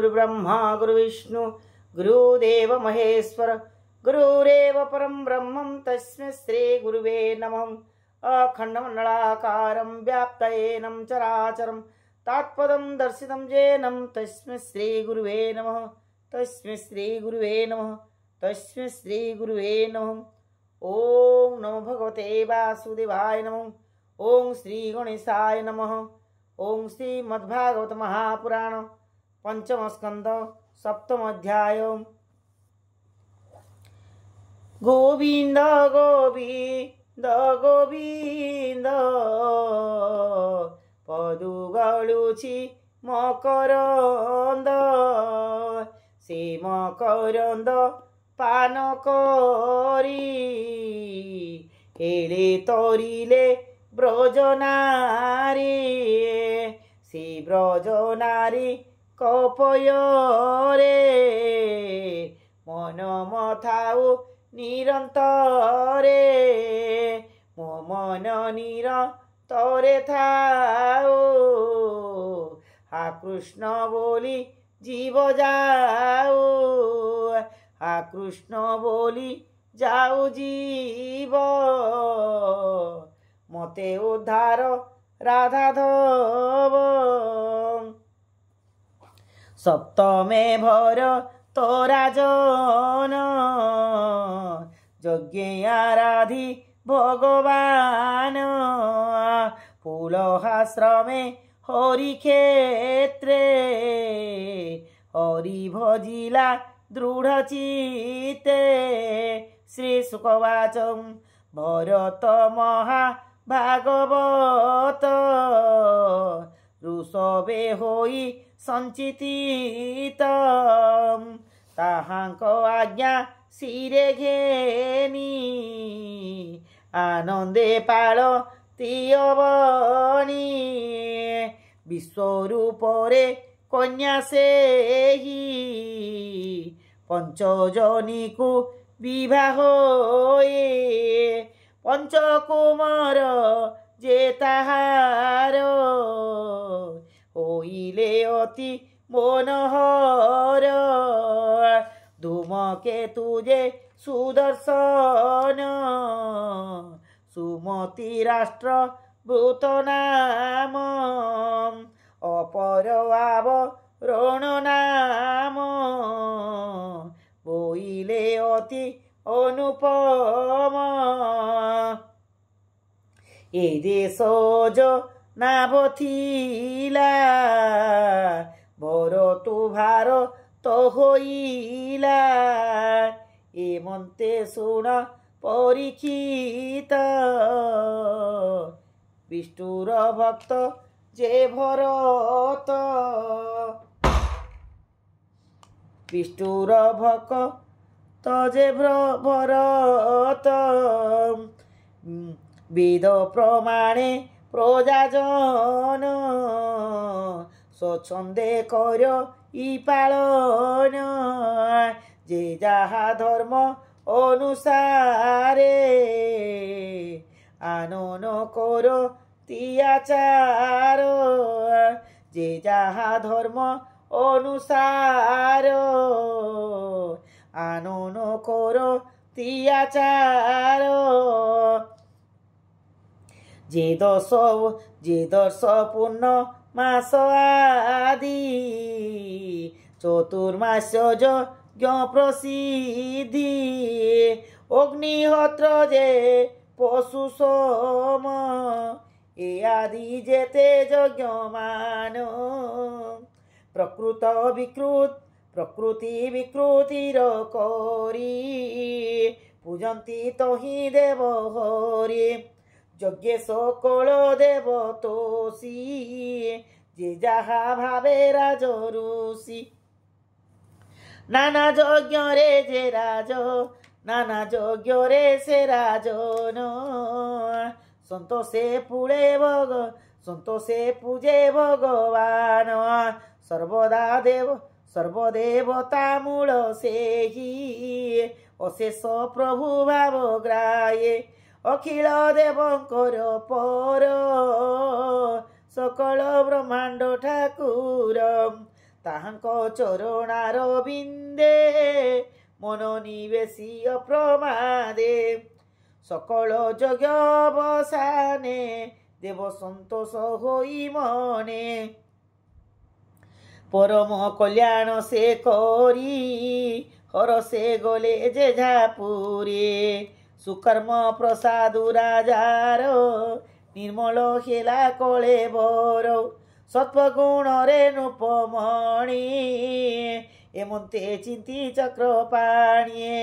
गुरुर्ब्रह्मा गुरुविष्णु गुरुदेव महेश्वर गुरुरेव परं ब्रह्मं तस्मै श्री गुरुवे नमः। अखण्डमण्डलाकारं व्याप्तयेनं चराचरं तत्पदं दर्शितं येनं तस्मै श्री गुरुवे नमः। तस्मै श्री गुरुवे नमः। तस्मै श्री गुरुवे नमः। ओम नमो भगवते वासुदेवाय नमः। ओम श्री गणेशाय नमः। ओम श्रीमद्भागवत महापुराण पंचम स्कंद सप्तम अध्याय। गोविंद गोविंद गोविंद पदु गलुछि मकरंद से मकरंद पान करी एले तोरिले ब्रजनारी से ब्रजनारी कपयरे मन मथाउ निरंतरे मो मन निरंतरे थाओ हा कृष्ण बोली जीव जाओ हा कृष्ण बोली जाऊ जीव मते उद्धार राधाधव सप्तमे भर तोरा जन यज्ञ आराधि भगवान पुलहाश्रमे हरि क्षेत्रे हरि भजिला दृढ़ चित्ते श्री सुखवाचम भरत महाभागवत ऋषभे होई संचितित ताहांक आज्ञा शिरे घेनी आनंदे पाल तियवनी विश्वरूपरे कन्या सेही पंचजनी को विवाह पंचकुमार जे ताहार होइले अति मनोहर धूमकेतु जे सुदर्शन सुमति राष्ट्र भूत नाम अपरवाव रण नाम बोइले अति अनुपम ए देश जो नाभथिला भरतु भार तो होइला ए मन्ते सुण परीक्षित विष्णुर भक्त जे भरत विष्णुर भक्त जे भरत वेद प्रमाणे प्रजाजन स्वच्छंदे कर इ पालन जे जहा धर्म अनुसारे आनन कर तियाचार जे जहा धर्म अनुसार आनन कर तियाचार जे दश पूर्ण मास आदि चतुर्मास्य यज्ञ प्रसिद्धि अग्निहोत्र जे पशु सोम ए आदि जेते यज्ञ मान प्रकृति विकृतिर करी पूजन्ति तहि देव हरि यज्ञ सकल देवतोषी जे जहा भावे राजऋषि नाना यज्ञ रे जे राज नाना यज्ञ रे से राजन संतोषे पूजे भगवान सर्वदेवता मूल सेहि अशेष प्रभु भाव ग्राये अखिल देवंकर पर सकल ब्रह्मांड ठाकुर ତାହାଙ୍କ ଚରଣାର ବିନ୍ଦେ ମନୋନିବେଶୀ ଅପ୍ରମାଦେ সকল যজ্ঞ অবসানে দেব সন্তোষ হই মনে পরম কল্যাণ সে করি হরসে গলে যে ঝাপুরে সুকর্ম প্রসাদ রাজার নির্মল হেলা কলে বর সত্বগুণরে নৃপমণি এমন্তে চিন্তি চক্র পাণিয়ে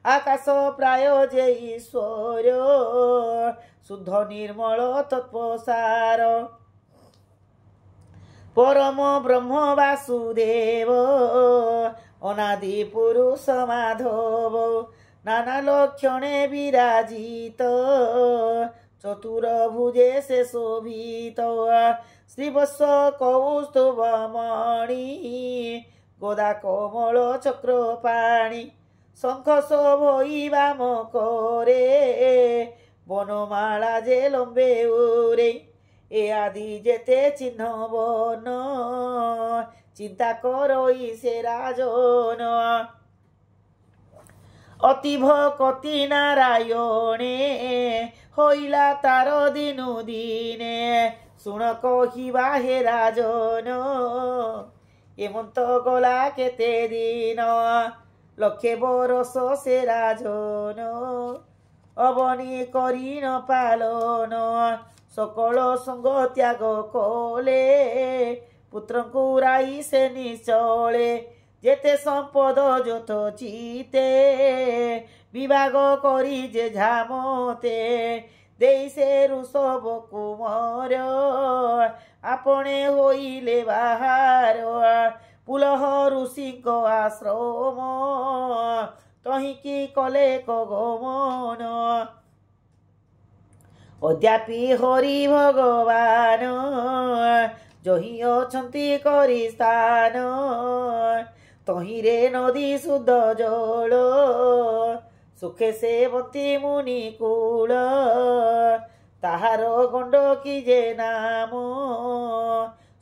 আকাশ প্রায় যে ঈশ্বর শুদ্ধ নির্মল তৎপসার পরম ব্রহ্ম বাসুদেব অনাদি পুরুষ মাধব নানা লক্ষণে বিরাজিত চতুর্ভুজে সে শোভিত শ্রীবৎস কৌস্তুভমণি গদা কমল চক্রপাণি শঙ্খ শোভই বাম করে বনমালা যে লম্বে উরে এ আদি যেতে চিহ্ন বন চিন্তা করই সে রাজন অতি ভকতি নারায়ণে হইলা তার দিনু দিনে শুণ কহিবা হে রাজন এমন্ত গলা কেতে দিন লক্ষে বরষ সে রাজন অবনি করি ন পালন সকল সঙ্গ ত্যাগ কলে পুত্রଙ୍କୁ রাই সে নিশ্চলে যেতে সম্পদ যত চিতে বিভাগ করি যে ঝামতে দেই সে ঋষভ কুমর আপনে হইলে বাহার পুলহ ঋষিଙ୍କ আশ্রম তহিকি কলে কগমন অদ্যাপি হরি ভগবান জহি অছন্তি করি স্থান তহিরে নদী শুদ্ধ জল সুখে সেবন্তী মুনি কূল তাহার গণ্ড কি যে নাম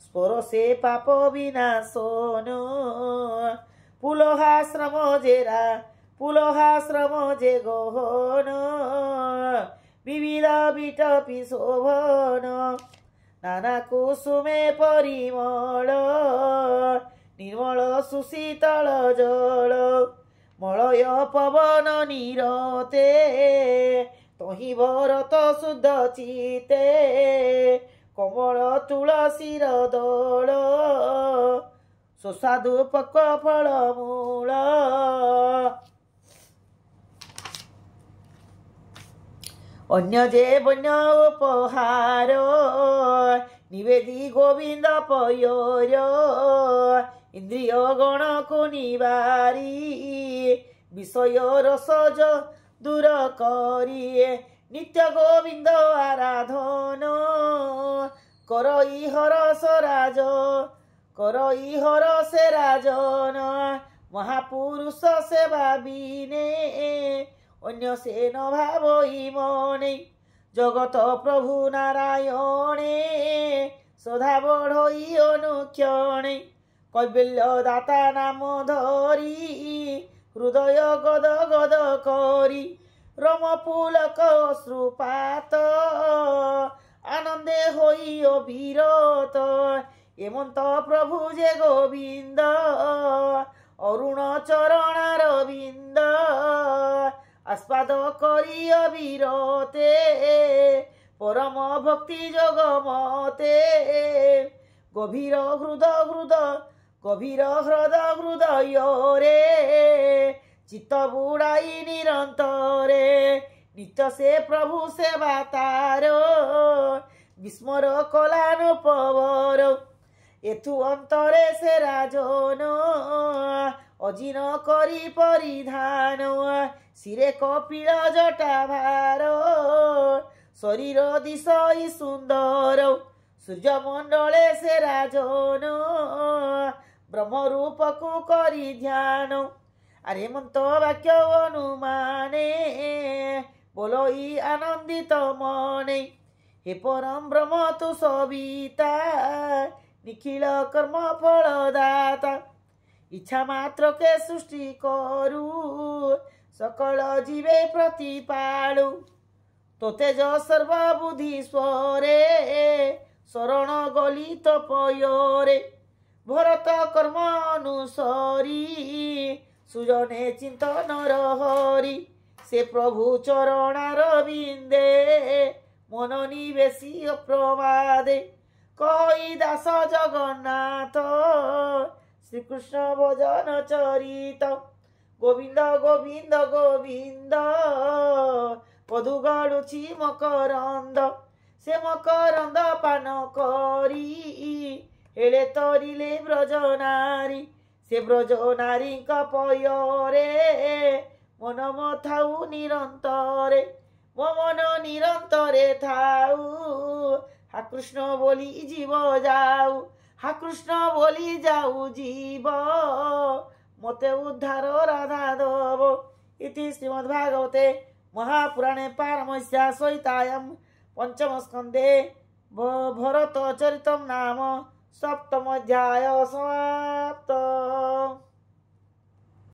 স্পরশে পাপ বিনাশন পুলহাশ্রম যে গহন বিবিধ বিটপি শোভন নানা কুসুমে পরিমল নির্মল সুশীতল জল মলয় পবন নিরতে তহি ভরত শুদ্ধ চিতে কমল তুলসীর দোল সুস্বাদু পক্ব ফল মূল অন্য যে বন্য উপহার নিবেদি গোবিন্দ পয়র ইন্দ্রিয় গণকু নিবারি বিষয় রসজ দূর করি নিত্য গোবিন্দ আরাধন করই হরস রাজ করই হরসে রাজন মহাপুরুষ সে ভাবিনে অন্য সে ন ভাবই মনে জগত প্রভু নারায়ণে সদা বড়ই অনুক্ষণে কৈবল্য দাতা নাম ধরি হৃদয় গদ গদ করি রম পুলক অশ্রুপাত আনন্দে হই অবিরত এমন্ত প্রভু যে গোবিন্দ অরুণ চরণার বিন্দ আস্বাদ করি অবিরতে পরম ভক্তি যোগ মতে গভীর হৃদয় রে চিত্ত বুড়াই নিরন্তরে নিত্য সে প্রভু সেবা তার বিস্মর কলান পবর এথু অন্তরে সে রাজন অজিন করি পরিধান শিরে কপিল জটা ভার শরীর দিশই সুন্দর সূর্যমণ্ডলে সে রাজন ব্রহ্মরূপকু করি ধ্যান আরে মন্ত বাক্য অনুমানে বলই আনন্দিত মনে হে পরম ব্রহ্ম তু সবিতা निखिल कर्म फलदाता इच्छा मात्र के सृष्टि करू सकल जीवे प्रतिपालु तो तेज सर्वबुद्धि स्वरे शरण गली तपयोरे भरत कर्म अनुसरी सुजने चिंतन हरि से प्रभु चरणार बिंदे मन निवेशी अप्रमादे कही दास जगन्नाथ श्रीकृष्ण भजन चरित गोविंद गोविंद गोविंद पदु गड़ुछि मकरंद से मकरंद पान करी हेले तरिले ब्रज नारी से ब्रज नारी पयोरे मन मथाऊ निरंतरे मो मन निरंतरे थाऊ हा कृष्ण बोली जीव जाऊ हा कृष्ण बोली जाऊ जीव मते उद्धार राधा दब इति श्रीमद्भागवते महापुराणे पारमहंस्या संहितायां पंचम स्कंदे भरत चरितम नाम सप्तम अध्याय समाप्त।